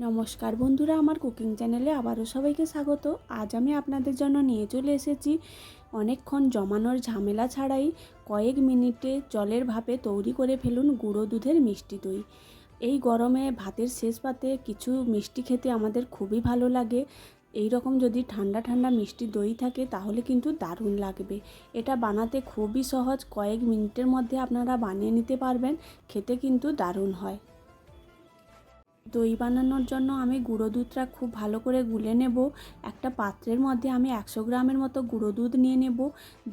নমস্কার বন্ধুরা, আমার কুকিং চ্যানেলে আবারও সবাইকে স্বাগত। আজ আমি আপনাদের জন্য নিয়ে চলে এসেছি অনেকক্ষণ জমানোর ঝামেলা ছাড়াই কয়েক মিনিটে জলের ভাপে তৈরি করে ফেলুন গুঁড়ো দুধের মিষ্টি দই। এই গরমে ভাতের শেষ পাতে কিছু মিষ্টি খেতে আমাদের খুবই ভালো লাগে। এই রকম যদি ঠান্ডা ঠান্ডা মিষ্টি দই থাকে তাহলে কিন্তু দারুণ লাগবে। এটা বানাতে খুবই সহজ, কয়েক মিনিটের মধ্যে আপনারা বানিয়ে নিতে পারবেন। খেতে কিন্তু দারুণ হয়। দই বানানোর জন্য আমি গুঁড়ো দুধটা খুব ভালো করে গুলে নেব। একটা পাত্রের মধ্যে আমি 100 গ্রামের মতো গুঁড়ো দুধ নিয়ে নেব।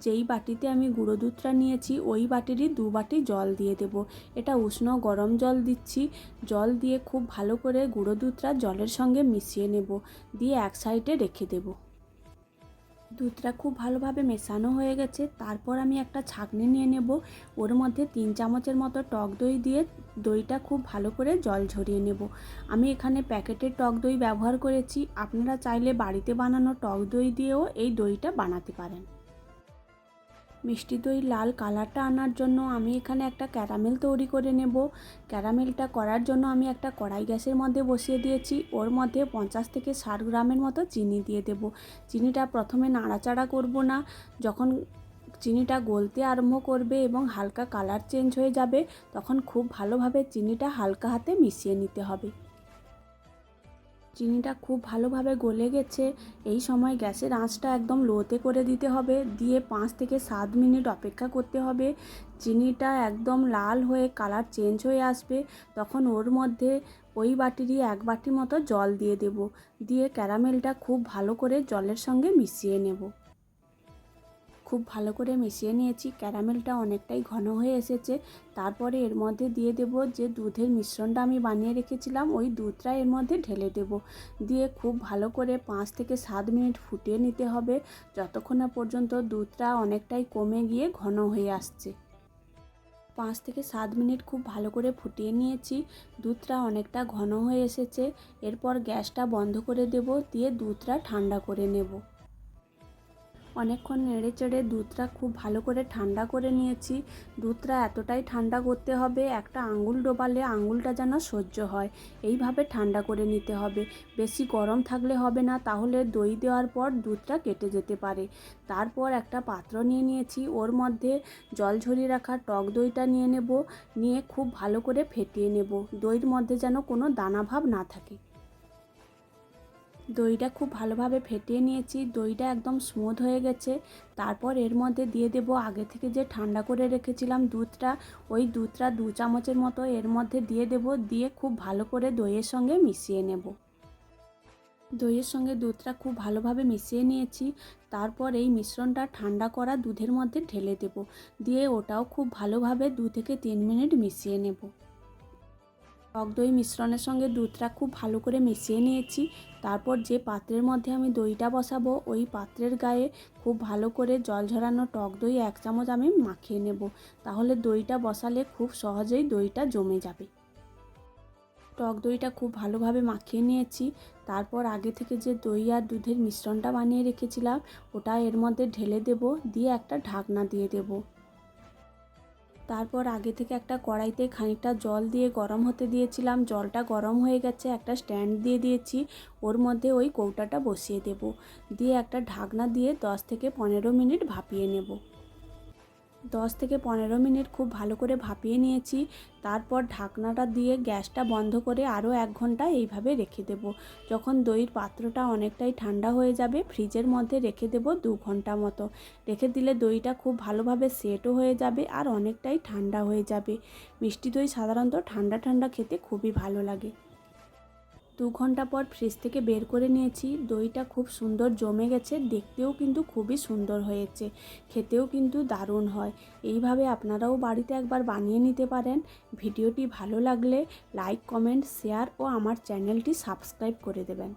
যেই বাটিতে আমি গুঁড়ো দুধটা নিয়েছি ওই বাটিরই 2 বাটি জল দিয়ে দেব। এটা উষ্ণ গরম জল দিচ্ছি। জল দিয়ে খুব ভালো করে গুঁড়ো দুধটা জলের সঙ্গে মিশিয়ে নেব, দিয়ে এক সাইডে রেখে দেব। দুধটা খুব ভালোভাবে মেশানো হয়ে গেছে। তারপর আমি একটা ছাঁকনি নিয়ে নেব। ওর মধ্যে 3 চামচের মতো টক দই দিয়ে দইটা খুব ভালো করে জল ঝরিয়ে নেব। আমি এখানে প্যাকেটের টক দই ব্যবহার করেছি। আপনারা চাইলে বাড়িতে বানানো টক দই দিয়েও এই দইটা বানাতে পারেন। মিষ্টি দই লাল কালারটা আনার জন্য আমি এখানে একটা ক্যারামেল তৈরি করে নেব। ক্যারামেলটা করার জন্য আমি একটা কড়াই গ্যাসের মধ্যে বসিয়ে দিয়েছি। ওর মধ্যে 50 থেকে 60 গ্রামের মতো চিনি দিয়ে দেব। চিনিটা প্রথমে নাড়াচাড়া করব না। যখন চিনিটা গলতে আরম্ভ করবে এবং হালকা কালার চেঞ্জ হয়ে যাবে তখন খুব ভালোভাবে চিনিটা হালকা হাতে মিশিয়ে নিতে হবে। চিনিটা খুব ভালোভাবে গলে গেছে। এই সময় গ্যাসের আঁচটা একদম লোতে করে দিতে হবে, দিয়ে 5 থেকে 7 মিনিট অপেক্ষা করতে হবে। চিনিটা একদম লাল হয়ে কালার চেঞ্জ হয়ে আসবে, তখন ওর মধ্যে ওই বাটিরই 1 বাটি মতো জল দিয়ে দেব। দিয়ে ক্যারামেলটা খুব ভালো করে জলের সঙ্গে মিশিয়ে নেব। খুব ভালো করে মিশিয়ে নিয়েছি। ক্যারামেলটা অনেকটাই ঘন হয়ে এসেছে। তারপরে এর মধ্যে দিয়ে দেব যে দুধের মিশ্রণটা আমি বানিয়ে রেখেছিলাম, ওই দুধটা এর মধ্যে ঢেলে দেব। দিয়ে খুব ভালো করে 5 থেকে 7 মিনিট ফুটিয়ে নিতে হবে, যতক্ষণ না পর্যন্ত দুধটা অনেকটাই কমে গিয়ে ঘন হয়ে আসছে। 5 থেকে 7 মিনিট খুব ভালো করে ফুটিয়ে নিয়েছি। দুধটা অনেকটা ঘন হয়ে এসেছে। এরপর গ্যাসটা বন্ধ করে দেব, দিয়ে দুধটা ঠান্ডা করে নেব। অনেকক্ষণ নেড়ে চেড়ে দুধটা খুব ভালো করে ঠান্ডা করে নিয়েছি। দুধটা এতটাই ঠান্ডা করতে হবে একটা আঙুল ডোবালে আঙুলটা যেন সহ্য হয়, এইভাবে ঠান্ডা করে নিতে হবে। বেশি গরম থাকলে হবে না, তাহলে দই দেওয়ার পর দুধটা কেটে যেতে পারে। তারপর একটা পাত্র নিয়ে নিয়েছি, ওর মধ্যে জল ঝরিয়ে রাখা টক দইটা নিয়ে নেব। নিয়ে খুব ভালো করে ফেটিয়ে নেব, দইয়ের মধ্যে যেন কোনো দানা ভাব না থাকে। দইটা খুব ভালোভাবে ফেটিয়ে নিয়েছি। দইটা একদম স্মুথ হয়ে গেছে। তারপর এর মধ্যে দিয়ে দেব আগে থেকে যে ঠান্ডা করে রেখেছিলাম দুধটা, ওই দুধটা 2 চামচের মতো এর মধ্যে দিয়ে দেব। দিয়ে খুব ভালো করে দইয়ের সঙ্গে মিশিয়ে নেব। দইয়ের সঙ্গে দুধটা খুব ভালোভাবে মিশিয়ে নিয়েছি। তারপর এই মিশ্রণটা ঠান্ডা করা দুধের মধ্যে ঢেলে দেব। দিয়ে ওটাও খুব ভালোভাবে 2 থেকে 3 মিনিট মিশিয়ে নেব। টক দই মিশ্রণের সঙ্গে দুধটা খুব ভালো করে মিশিয়ে নিয়েছি। তারপর যে পাত্রের মধ্যে আমি দইটা বসাবো ওই পাত্রের গায়ে খুব ভালো করে জল ঝরানো টক দই 1 চামচ আমি মাখিয়ে নেব। তাহলে দইটা বসালে খুব সহজেই দইটা জমে যাবে। টক দইটা খুব ভালোভাবে মাখিয়ে নিয়েছি। তারপর আগে থেকে যে দই আর দুধের মিশ্রণটা বানিয়ে রেখেছিলাম ওটা এর মধ্যে ঢেলে দেব, দিয়ে একটা ঢাকনা দিয়ে দেব। তারপর আগে থেকে একটা কড়াইতে খানিকটা জল দিয়ে গরম হতে দিয়েছিলাম। জলটা গরম হয়ে গেছে, একটা স্ট্যান্ড দিয়ে দিয়েছি। ওর মধ্যে ওই কৌটাটা বসিয়ে দেব। দিয়ে একটা ঢাকনা দিয়ে 10 থেকে 15 মিনিট ভাপিয়ে নেব। 10 থেকে 15 মিনিট খুব ভালো করে ভাপিয়ে নিয়েছি। তারপর ঢাকনাটা দিয়ে গ্যাসটা বন্ধ করে আরও 1 ঘন্টা এইভাবে রেখে দেব। যখন দইয়ের পাত্রটা অনেকটাই ঠান্ডা হয়ে যাবে ফ্রিজের মধ্যে রেখে দেব 2 ঘন্টা মতো। রেখে দিলে দইটা খুব ভালোভাবে সেটও হয়ে যাবে আর অনেকটাই ঠান্ডা হয়ে যাবে। মিষ্টি দই সাধারণত ঠান্ডা ঠান্ডা খেতে খুবই ভালো লাগে। 2 ঘন্টা পর ফ্রিজ থেকে বের করে নিয়েছি। দইটা খুব সুন্দর জমে গেছে, দেখতেও কিন্তু খুবই সুন্দর হয়েছে, খেতেও কিন্তু দারুণ হয়। এইভাবে আপনারাও বাড়িতে একবার বানিয়ে নিতে পারেন। ভিডিওটি ভালো লাগলে লাইক, কমেন্ট, শেয়ার ও আমার চ্যানেলটি সাবস্ক্রাইব করে দেবেন।